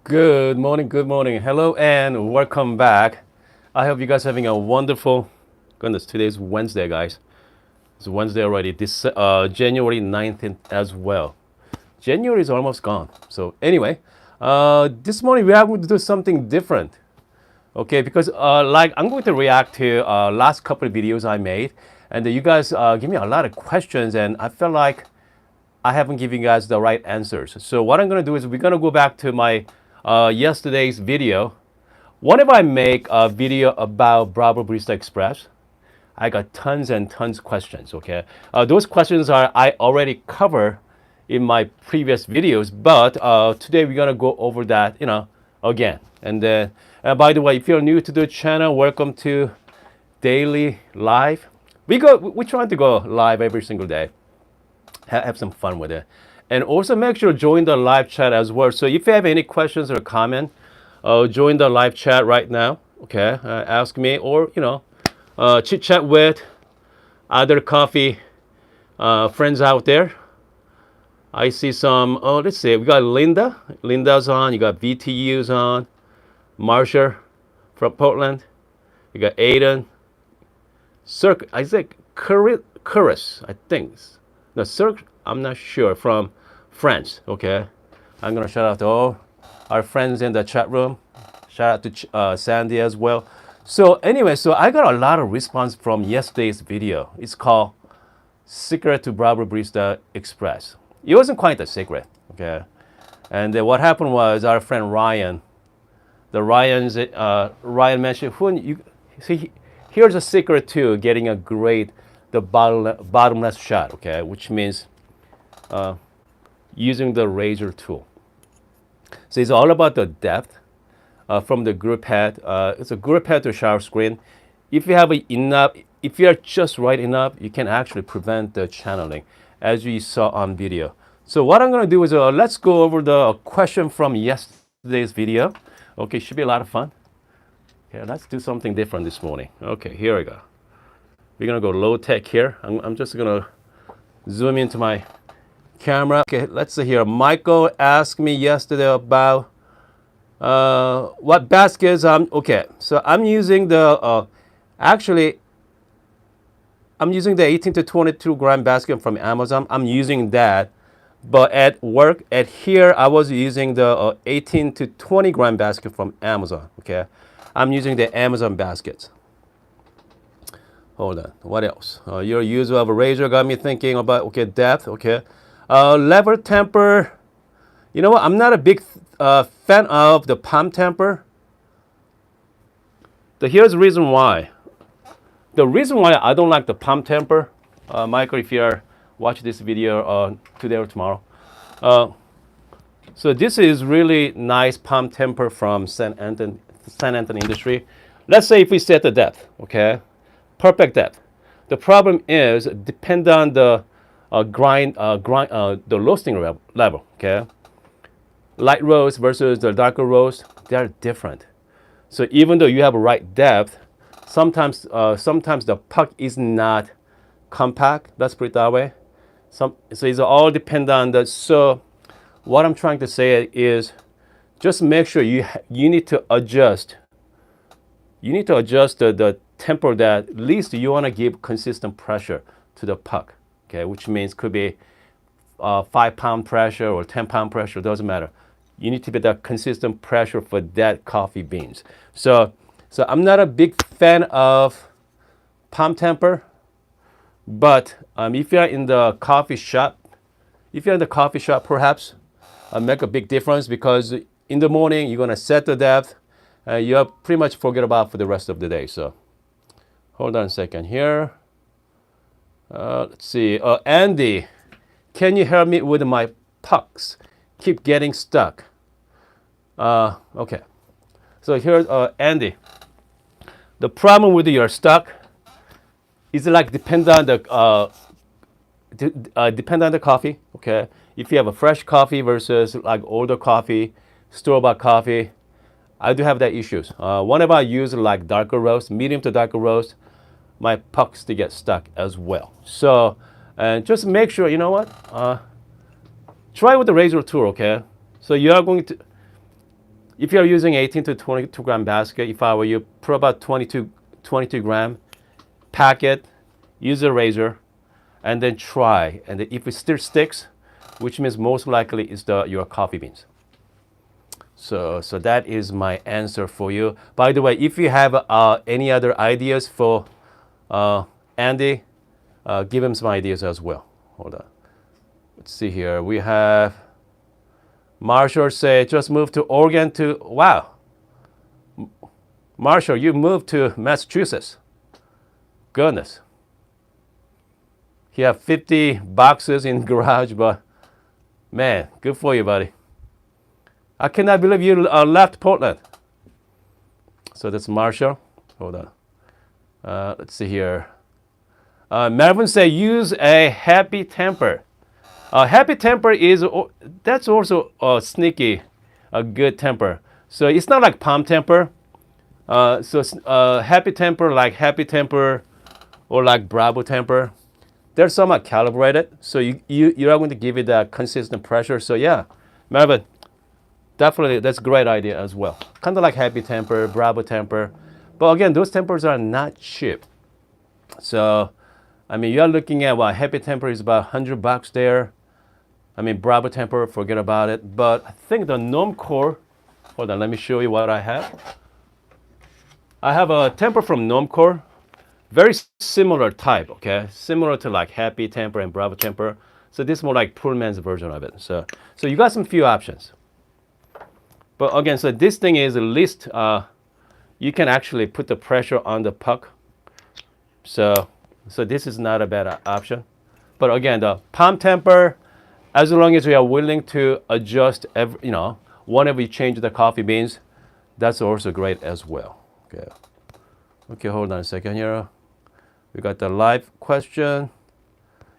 Good morning, good morning. Hello and welcome back. I hope you guys are having a wonderful, goodness, today's Wednesday, guys. It's Wednesday already, this January 19th as well. January is almost gone. So anyway, this morning we are going to do something different. Okay, because like I'm going to react to last couple of videos I made, and you guys give me a lot of questions, and I felt like I haven't given you guys the right answers. So what I'm going to do is we're going to go back to my yesterday's video. Whenever I make a video about Bravo Barista Express, I got tons and tons of questions. Okay, those questions are I already covered in my previous videos, but today we're gonna go over that, again. And then, by the way, if you're new to the channel, welcome to Daily Live. We're trying to go live every single day. Have some fun with it, and also make sure to join the live chat as well. So if you have any questions or comment, join the live chat right now. Okay, ask me or chit chat with other coffee friends out there. I see some. Oh, let's see. We got Linda. Linda's on. You got VTU's on. Marsha from Portland. You got Aiden. Cirque. I think Curris. I think. No, Cirque. I'm not sure. From France. Okay. I'm gonna shout out to all our friends in the chat room. Shout out to Sandy as well. So anyway, so I got a lot of response from yesterday's video. It's called Secret to Bravo Barista Express. It wasn't quite a secret, okay? And what happened was our friend Ryan, Ryan mentioned, see, here's a secret to getting a great, bottomless shot, okay? Which means using the razor tool. So it's all about the depth from the grip head. It's a grip head to shower screen. If you have enough, if you are just right enough, you can actually prevent the channeling, as you saw on video. So what I'm going to do is let's go over the question from yesterday's video. Okay, should be a lot of fun. Okay, let's do something different this morning. Okay, here we go. We're going to go low tech here. I'm just going to zoom into my camera. Okay, let's see here. Michael asked me yesterday about what baskets. Okay, so I'm using the I'm using the 18 to 22 gram basket from Amazon. I'm using that, but at work, at here, I was using the 18 to 20 gram basket from Amazon. Okay, I'm using the Amazon baskets. Hold on, what else? Your use of a razor got me thinking about, okay, depth. Okay, lever tamper. You know what? I'm not a big fan of the palm tamper. Here's the reason why. The reason why I don't like the palm tamper, Michael, if you are watching this video today or tomorrow. So this is really nice palm tamper from San Antonio Industry. Let's say if we set the depth, okay, perfect depth. The problem is depend on the the roasting level, okay. Light roast versus the darker roast, they're different. So even though you have a right depth, sometimes the puck is not compact. Let's put it that way. So it's all depend on the. So what I'm trying to say is, just make sure you need to adjust. You need to adjust the temper that at least you want to give consistent pressure to the puck. Okay, which means could be 5-pound pressure or 10-pound pressure, doesn't matter. You need to be that consistent pressure for that coffee beans. So I'm not a big fan of palm temper, but if you're in the coffee shop, perhaps make a big difference, because in the morning you're gonna set the depth, you pretty much forget about for the rest of the day. So hold on a second here. Let's see. Andy, can you help me with my pucks? Keep getting stuck. Okay. So here's Andy. The problem with your stuck is like depend on the coffee. Okay. If you have a fresh coffee versus like older coffee, store-bought coffee, I do have that issues. Whenever I use like darker roast, medium to darker roast, my pucks to get stuck as well. So, and just make sure, you know what? Try with the razor tool, okay? So you are going to, if you're using 18 to 22 gram basket, if I were you, put about 22 gram, pack it, use a razor, and then try. And if it still sticks, which means most likely it's your coffee beans. So that is my answer for you. By the way, if you have any other ideas for Andy, give him some ideas as well. Hold on. Let's see here. We have Marshall say, just moved to Oregon to, wow. Marshall, you moved to Massachusetts. Goodness. He have 50 boxes in garage, but man, good for you, buddy. I cannot believe you left Portland. So that's Marshall. Hold on. Let's see here. Melvin say use a happy temper. Happy temper is that's also a sneaky, a good temper. So it's not like palm temper. Happy temper like happy temper, or like Bravo temper. They're somewhat calibrated, so you're not going to give it that consistent pressure. So yeah, Melvin, definitely that's a great idea as well. Kind of like happy temper, Bravo temper, but again, those tempers are not cheap. So, I mean, you're looking at what happy temper is about $100 there. I mean, Bravo temper, forget about it. But I think the Gnome Core. Hold on, let me show you what I have. I have a temper from Gnome Core. Very similar type, okay? Similar to like Happy Temper and Bravo Temper. So this is more like Pullman's version of it. So you got some few options. But again, so this thing is at least you can actually put the pressure on the puck. So this is not a bad option. But again, the palm temper, as long as you are willing to adjust whenever you change the coffee beans, that's also great as well. Okay, hold on a second here. We got the live question.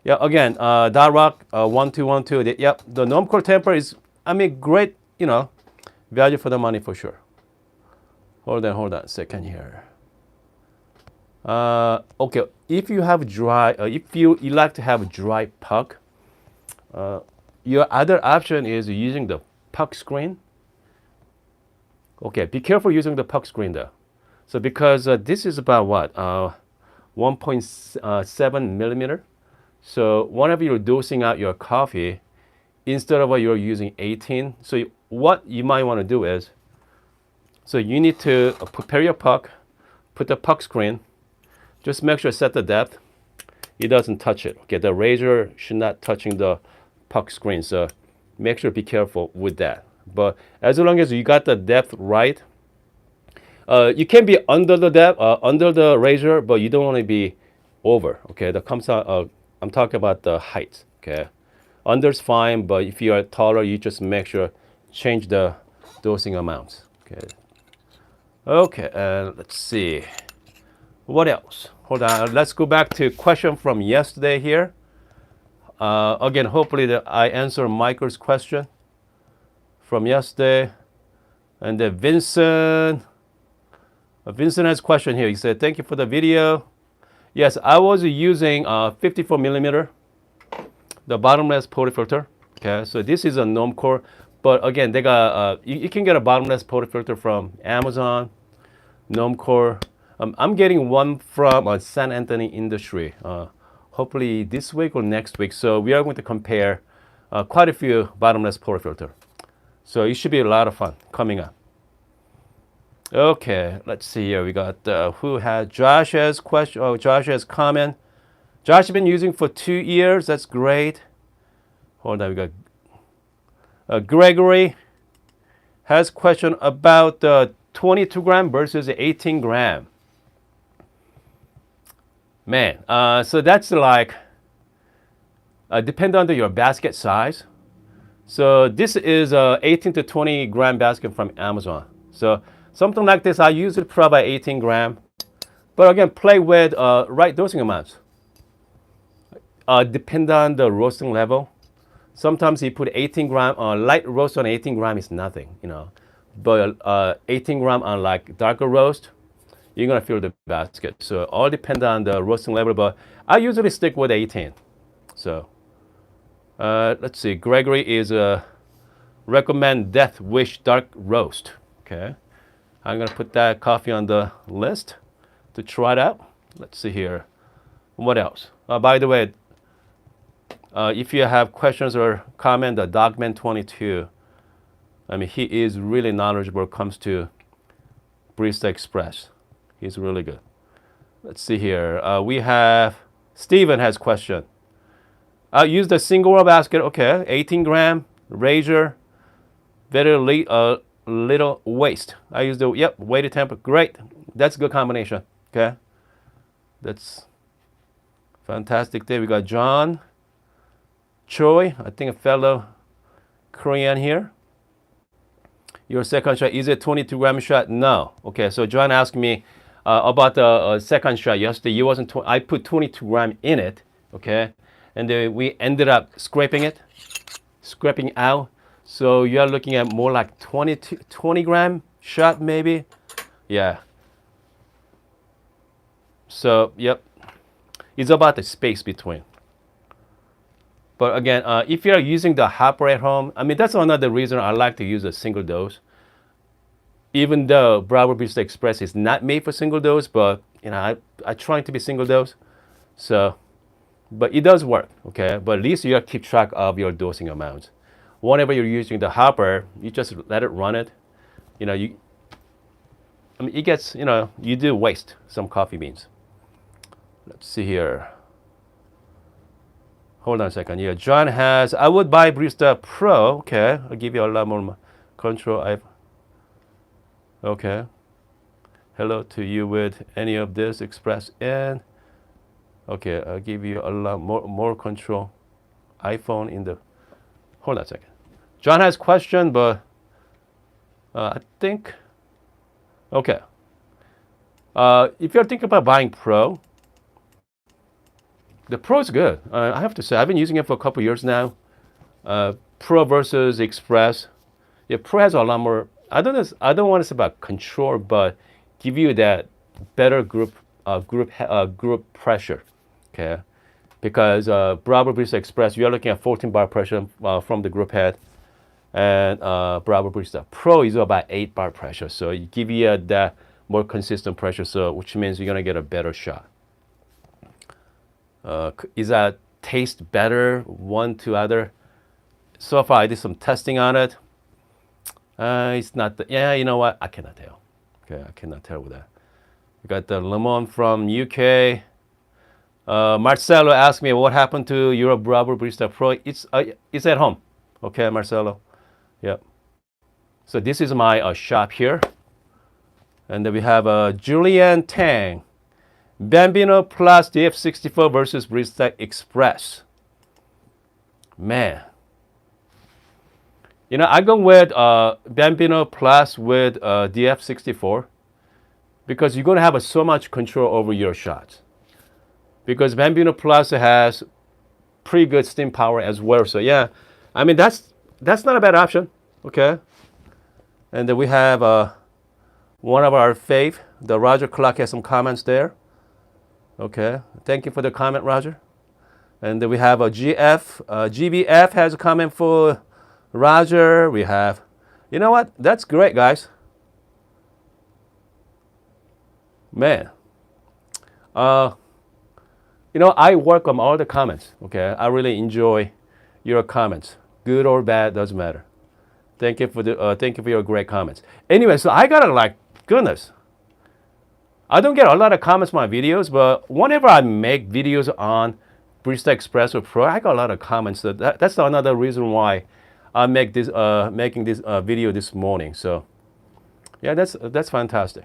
Yeah, again, Darrock 1212. Yep, the Gnome Core temper is, I mean, great, value for the money for sure. Hold on a second here. Okay, if you have dry, if you like to have dry puck, your other option is using the puck screen. Okay, be careful using the puck screen though. So because this is about what? 1.7 millimeter. So whenever you're dosing out your coffee, instead of you're using 18, so what you might want to do is, so you need to prepare your puck, put the puck screen, just make sure set the depth. It doesn't touch it. Okay, the razor should not touching the puck screen. So make sure be careful with that. But as long as you got the depth right, you can be under the depth, under the razor, but you don't want to be over. Okay, that comes out. I'm talking about the height. Okay, under's fine, but if you are taller, you just make sure change the dosing amounts. Okay, let's see. What else? Hold on. Let's go back to question from yesterday here. Again, hopefully I answer Michael's question from yesterday. And then Vincent has a question here. He said, thank you for the video. Yes, I was using 54 millimeter, the bottomless portafilter. Okay, so this is a Gnome Core. But again, they got you can get a bottomless portafilter from Amazon, Gnome Core. I'm getting one from San Antonio Industry, hopefully this week or next week. So we are going to compare quite a few bottomless portafilter. So it should be a lot of fun coming up. Okay, let's see here. We got who had Josh has question. Oh, Josh has comment. Josh has been using for 2 years. That's great. Hold on, we got Gregory has question about the 22 gram versus 18 gram. Man, so that's like depend on your basket size. So this is a 18 to 20 gram basket from Amazon. So something like this, I usually provide 18 gram. But again, play with right dosing amounts. Depend on the roasting level. Sometimes you put 18 gram on light roast on 18 gram is nothing, But 18 gram on like darker roast, you're gonna feel the basket. So all depend on the roasting level, but I usually stick with 18. So let's see. Gregory is recommend Death Wish dark roast. Okay, I'm gonna put that coffee on the list to try it out. Let's see here. What else? By the way, if you have questions or comment, the Dogman22, I mean, he is really knowledgeable when it comes to Barista Express. He's really good. Let's see here. We have Steven has question. I'll use the single roll basket. Okay, 18 gram razor, very little waste. I use the weighted tamper. Great, that's a good combination. Okay, that's fantastic. There we got John Choi, I think a fellow Korean here. Your second shot, is it 22 gram shot? No. Okay, so John asked me about the second shot yesterday. It wasn't. I put 22 gram in it. Okay, and then we ended up scraping out. So you're looking at more like 20 gram shot maybe. Yeah. So yep, it's about the space between. But again, if you're using the hopper at home, I mean, that's another reason I like to use a single dose. Even though Breville Barista Express is not made for single dose, but you know, I try to be single dose. So, but it does work, okay? But at least you gotta keep track of your dosing amounts. Whenever you're using the hopper, you just let it run it. You know, I mean, it gets, you know, you do waste some coffee beans. Let's see here. Hold on a second. Yeah, John has, I would buy Barista Pro. Okay, I'll give you a lot more control. Okay. Hello to you with any of this express in. Okay, I'll give you a lot more control. iPhone in the, hold on a second. John has question, but I think, okay. If you're thinking about buying Pro, the Pro is good. I have to say, I've been using it for a couple years now. Pro versus Express. Yeah, Pro has a lot more. I don't want to say about control, but give you that better group pressure. Okay, because Breville Barista Express, you're looking at 14 bar pressure from the group head, and Breville Barista Pro is about 8 bar pressure. So it give you that more consistent pressure. So which means you're gonna get a better shot. Is that taste better one to other? So far, I did some testing on it. It's not. Yeah, you know what? I cannot tell. Okay, I cannot tell with that. We got the lemon from UK. Marcelo asked me what happened to your Breville Barista Pro. It's at home. Okay, Marcelo. Yep. So this is my shop here, and then we have Julian Tang. Bambino Plus DF64 versus Barista Express. Man. You know, I go with Bambino Plus with DF64 because you're going to have so much control over your shots. Because Bambino Plus has pretty good steam power as well. So yeah, I mean, that's not a bad option. Okay. And then we have one of our fave, the Roger Clark, has some comments there. Okay, thank you for the comment, Roger. And then we have a GBF has a comment for Roger. We have, you know what? That's great, guys. Man, you know, I work on all the comments. Okay, I really enjoy your comments, good or bad, doesn't matter. Thank you for your great comments. Anyway, so I gotta like, goodness. I don't get a lot of comments on my videos, but whenever I make videos on Barista Express or Pro, I got a lot of comments. So that's another reason why I make this making this video this morning. So yeah, that's fantastic.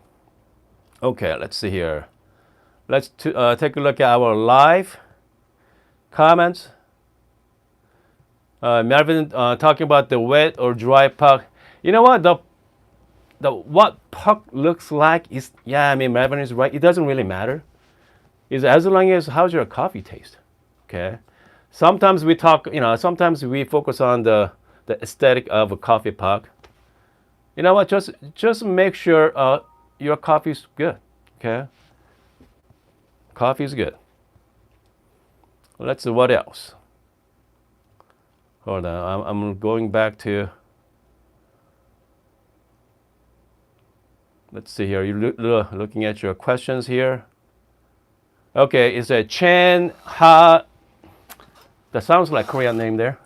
Okay, let's see here. Let's take a look at our live comments. Melvin talking about the wet or dry puck. You know what? The what puck looks like is, yeah, I mean, Melvin is right. It doesn't really matter. Is as long as how's your coffee taste. Okay. Sometimes we talk, you know, sometimes we focus on the aesthetic of a coffee puck. You know what? Just make sure your coffee's good. Okay. Coffee is good. Let's see what else. Hold on, I'm going back to. Let's see here. You're looking at your questions here. Okay, it's a Chen Ha. That sounds like Korean name there.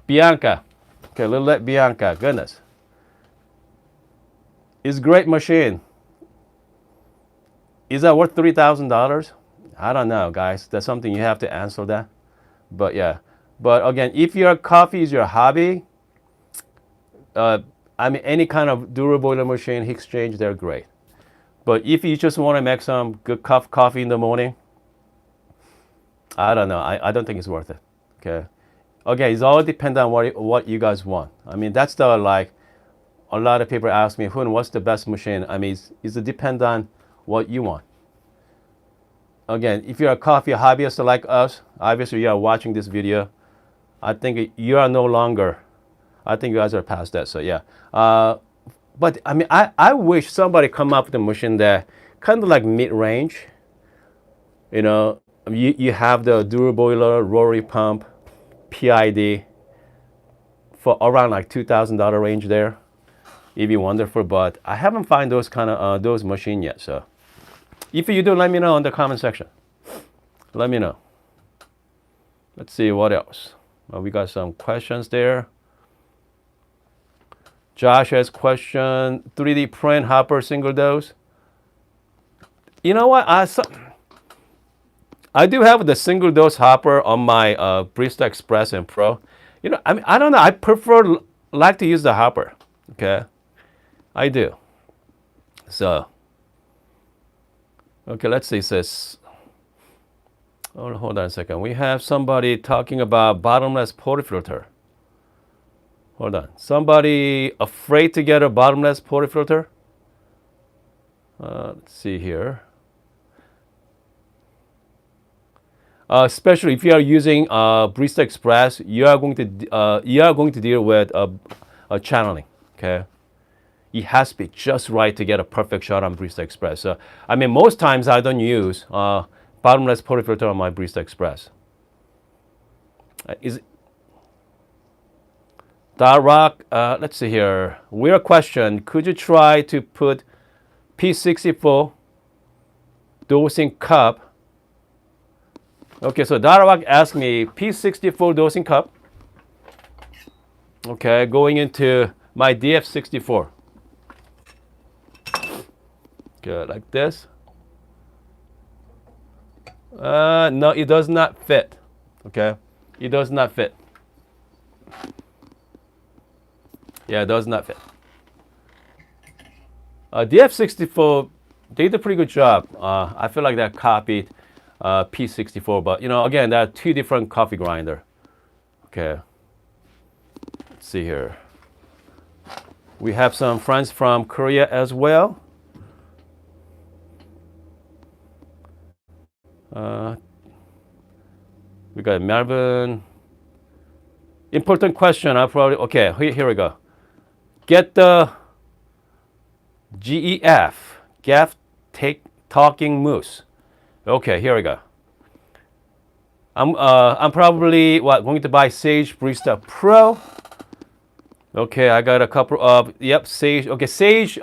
Bianca. Okay, Lelit Bianca. Goodness. It's a great machine. Is that worth $3,000? I don't know, guys. That's something you have to answer that. But yeah. But again, if your coffee is your hobby, I mean, any kind of durable boiler machine, heat exchange, they're great. But if you just want to make some good coffee in the morning, I don't know. I don't think it's worth it. Okay. Okay, it's all dependent on what you guys want. I mean, that's the like. A lot of people ask me, Hoon, what's the best machine? I mean, it's depend on what you want. Again, if you're a coffee hobbyist like us, obviously you are watching this video, I think you are no longer. I think you guys are past that. So yeah. But I mean, I wish somebody come up with a machine that kind of like mid-range. You know, you have the dual boiler, rotary pump, PID for around like $2,000 range there. It'd be wonderful, but I haven't found those kind of those machine yet. So if you do, let me know in the comment section. Let me know. Let's see what else. We got some questions there. Josh has question, 3D print hopper single dose. You know what? I do have the single dose hopper on my Barista Express and Pro. You know, I mean, I don't know. I like to use the hopper. Okay, I do. So, okay, let's see. It says, oh, hold on a second. We have somebody talking about bottomless portafilter. Hold on. Somebody afraid to get a bottomless portafilter? Let's see here. Especially if you are using Barista Express, you are going to deal with channeling. Okay, it has to be just right to get a perfect shot on Barista Express. So I mean, most times I don't use bottomless portafilter on my Barista Express. Rock, let's see here. Weird question. Could you try to put P64 dosing cup? Okay, so Darawak asked me P64 dosing cup. Okay, going into my DF64. Good, like this. No, it does not fit. Okay, it does not fit. Yeah, it does not fit. DF64, they did a pretty good job. I feel like they copied P64, but you know, again, there are two different coffee grinder. Okay, let's see here. We have some friends from Korea as well. We got Melbourne. Important question. Okay. Here we go. Get the GEF talking moose. Okay, here we go. I'm probably going to buy Sage Barista Pro. Okay, I got a couple of Sage. Okay, Sage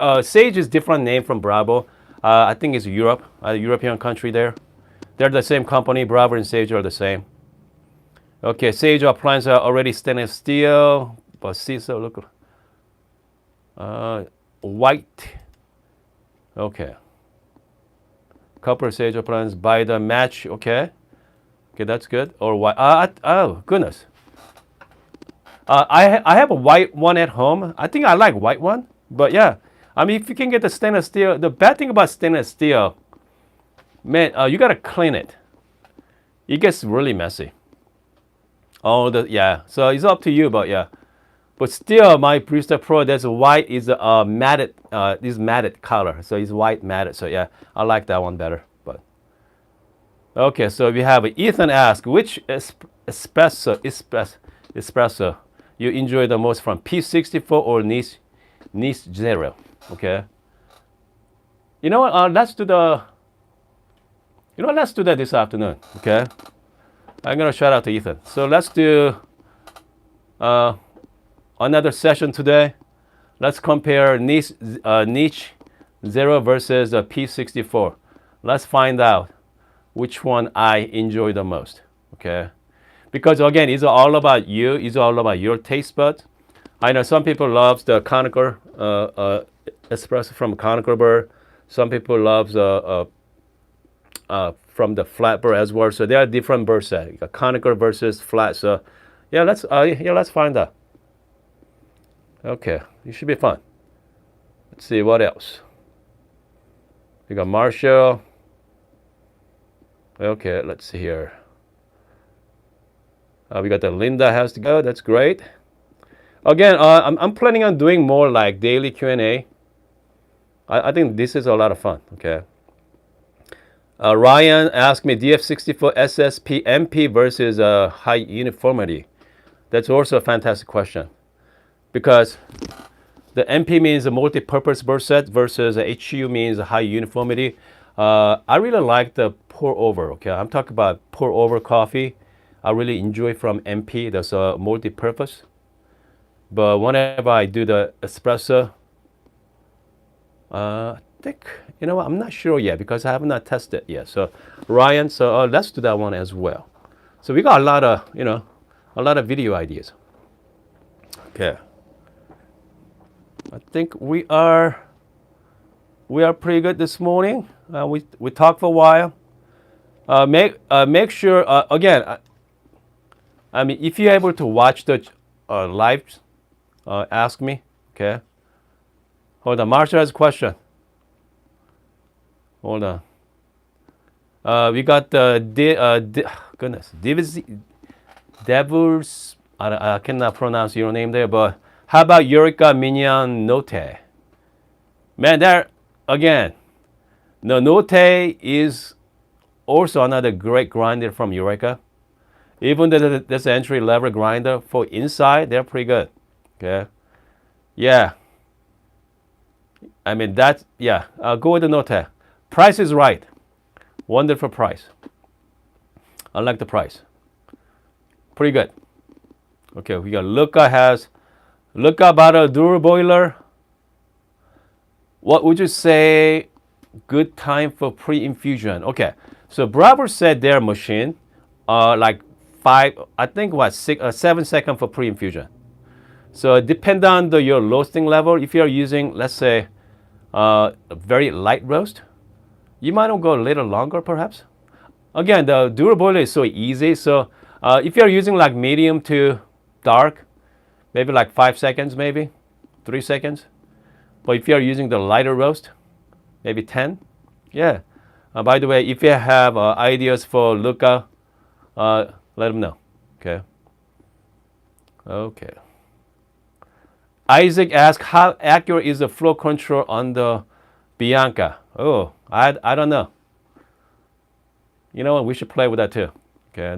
is different name from Bravo. I think it's Europe, a European country there. They're the same company. Bravo and Sage are the same. Okay, Sage appliances are already stainless steel, but see, so look, white. Okay. Copper Sage appliance by the match. Okay. Okay, that's good. Or white. Oh goodness. I have a white one at home. I think I like white one. But yeah, I mean, if you can get the stainless steel, the bad thing about stainless steel, man, you gotta clean it. It gets really messy. Yeah. So it's up to you, but yeah. But still, my Barista Pro, that's white is matted, this matted color. So it's white matted. So yeah, I like that one better. But okay, so we have Ethan ask, which espresso you enjoy the most from P64 or Nice Zero? Okay. You know what? Let's do that this afternoon. Okay. I'm gonna shout out to Ethan. So let's do another session today. Let's compare niche 0 versus a P64. Let's find out which one I enjoy the most. Okay, because again, it's all about you. It's all about your taste buds. I know some people love the conical espresso from conical burr. Some people love from the flat burr as well. So there are different burr sets, conical versus flat. So yeah, let's find out. Okay, it should be fun. Let's see what else. We got Marshall. Okay, let's see here. We got the Linda has to go. That's great. Again, I'm planning on doing more like daily Q&A. I think this is a lot of fun. Okay. Ryan asked me DF64 SSP MP versus high uniformity. That's also a fantastic question, because the MP means a multi-purpose burr set versus HU means a high uniformity. I really like the pour over. Okay, I'm talking about pour over coffee. I really enjoy from MP. That's a multi-purpose. But whenever I do the espresso, I think, you know what, I'm not sure yet because I have not tested yet. So Ryan, so let's do that one as well. So we got a lot of, a lot of video ideas. Okay. I think we are pretty good this morning. We talked for a while. Make sure again. I mean, if you're able to watch the live, ask me. Okay. Hold on, Marsha has a question. Hold on. We got the Devil's. I cannot pronounce your name there, but how about Eureka Mignon Note? Man, there again. The Note is also another great grinder from Eureka. Even though there's an entry level grinder for inside, they're pretty good. Okay. Yeah. I mean that. Yeah. Go with the Note. Price is right. Wonderful price. I like the price. Pretty good. Okay, we got Luca about a dual boiler. What would you say good time for pre-infusion? Okay, so Breville said their machine like 7 seconds for pre-infusion. So depend on your roasting level. If you're using, let's say, a very light roast, you might go a little longer perhaps. Again, the dual boiler is so easy. So if you're using like medium to dark, maybe like 5 seconds, maybe 3 seconds. But if you're using the lighter roast, maybe 10. Yeah. By the way, if you have ideas for Luca, let them know. Okay. Okay. Isaac asked, how accurate is the flow control on the Bianca? Oh, I don't know. You know what? We should play with that too. Okay,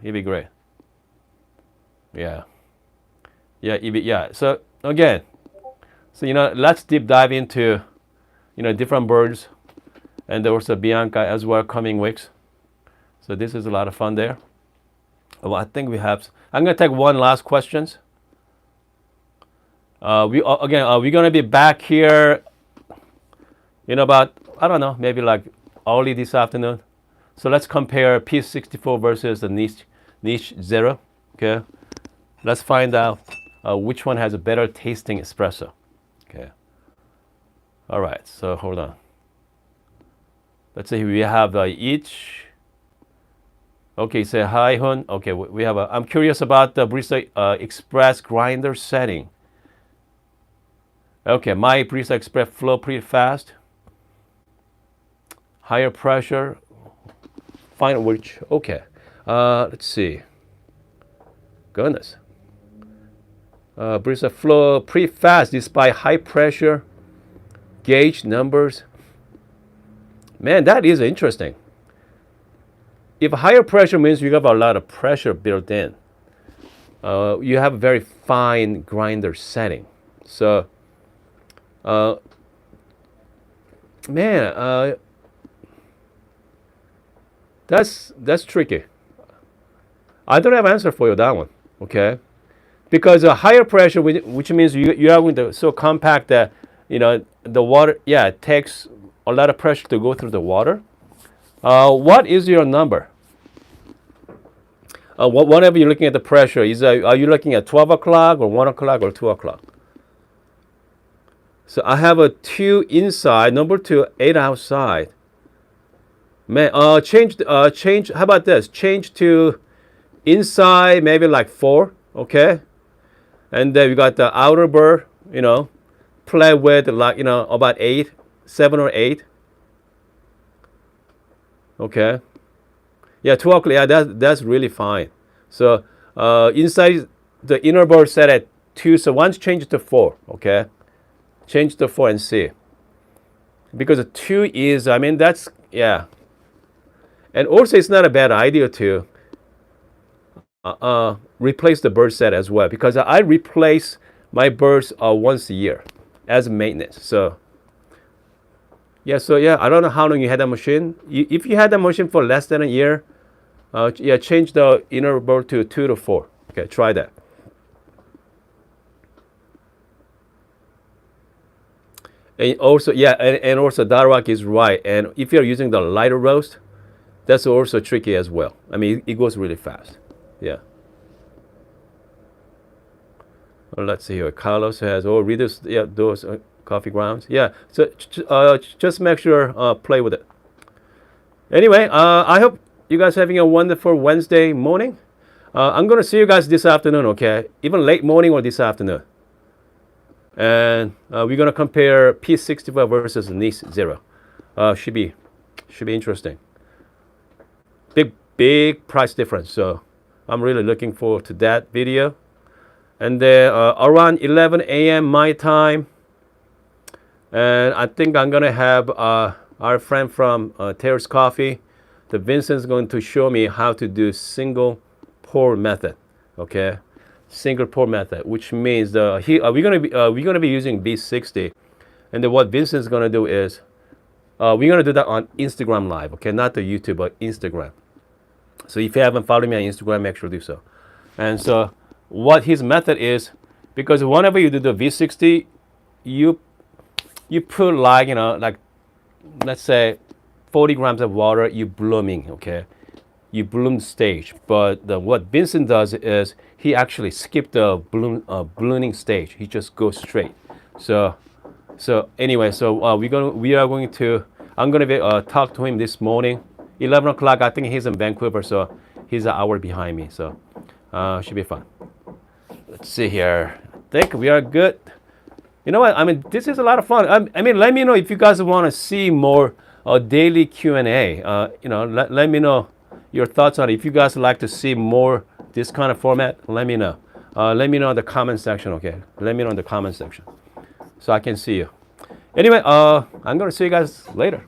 it'd be great. Yeah. Yeah, yeah. So again, let's deep dive into, different birds, and there was a Bianca as well coming weeks. So this is a lot of fun there. Well, I think we have. I'm gonna take one last questions. We're gonna be back here. About I don't know, maybe like early this afternoon. So let's compare P64 versus the niche 0. Okay. Let's find out which one has a better tasting espresso. Okay. All right. So hold on. Let's say we have each. Okay. Say hi, Hun. Okay. We have. I'm curious about the Barista Express grinder setting. Okay. My Barista Express flow pretty fast. Higher pressure. Find which. Okay. Let's see. Goodness. Barista flow pretty fast despite high pressure gauge numbers. Man, that is interesting. If higher pressure means you have a lot of pressure built in, you have a very fine grinder setting. So, man, that's tricky. I don't have an answer for you that one. Okay. because a higher pressure, which means you are going to so compact that the water, yeah, it takes a lot of pressure to go through the water. What is your number? Whenever you're looking at the pressure, are you looking at 12 o'clock or 1 o'clock or 2 o'clock? So I have a 2 inside, number 2, 8 outside. Man, change. How about this? Change to inside, maybe like 4, okay? And then we got the outer burr, play with like, about 8, 7 or 8. Okay. Yeah, 2 o'clock, yeah, that's really fine. So inside the inner burr set at 2, so once change to 4, okay? Change to 4 and see. Because the 2 is, that's, yeah. And also it's not a bad idea to replace the burr set as well, because I replace my burrs once a year as maintenance. So yeah, I don't know how long you had that machine. If you had that machine for less than a year, yeah, change the inner burr to 2 to 4. Okay, try that. And also, yeah, and also Darwak is right. And if you're using the lighter roast, that's also tricky as well. It goes really fast. Yeah. Well, let's see here. Carlos has, reduce, yeah, those coffee grounds. Yeah. So just make sure play with it. Anyway, I hope you guys having a wonderful Wednesday morning. I'm gonna see you guys this afternoon. Okay, even late morning or this afternoon. And we're gonna compare P64 versus NIS 0. Should be interesting. Big price difference. So I'm really looking forward to that video. And then around 11 a.m. my time, and I think I'm gonna have our friend from Terrace Coffee, the Vincent's going to show me how to do single pour method. Okay, single pour method, which means we're gonna be using B60, and then what Vincent's gonna do is we're gonna do that on Instagram Live. Okay, not the YouTube, but Instagram. So if you haven't followed me on Instagram, make sure to do so. And so what his method is, because whenever you do the V60, you put like let's say 40 grams of water, you blooming, okay? You bloom stage. But what Vincent does is he actually skipped the blooming stage. He just goes straight. So anyway, I'm gonna be talk to him this morning. 11 o'clock, I think he's in Vancouver, so he's an hour behind me. So should be fun. Let's see here. I think we are good. You know what? This is a lot of fun. Let me know if you guys want to see more daily Q&A. Let me know your thoughts on it. If you guys like to see more this kind of format, let me know. Let me know in the comment section, okay? Let me know in the comment section so I can see you. Anyway, I'm going to see you guys later.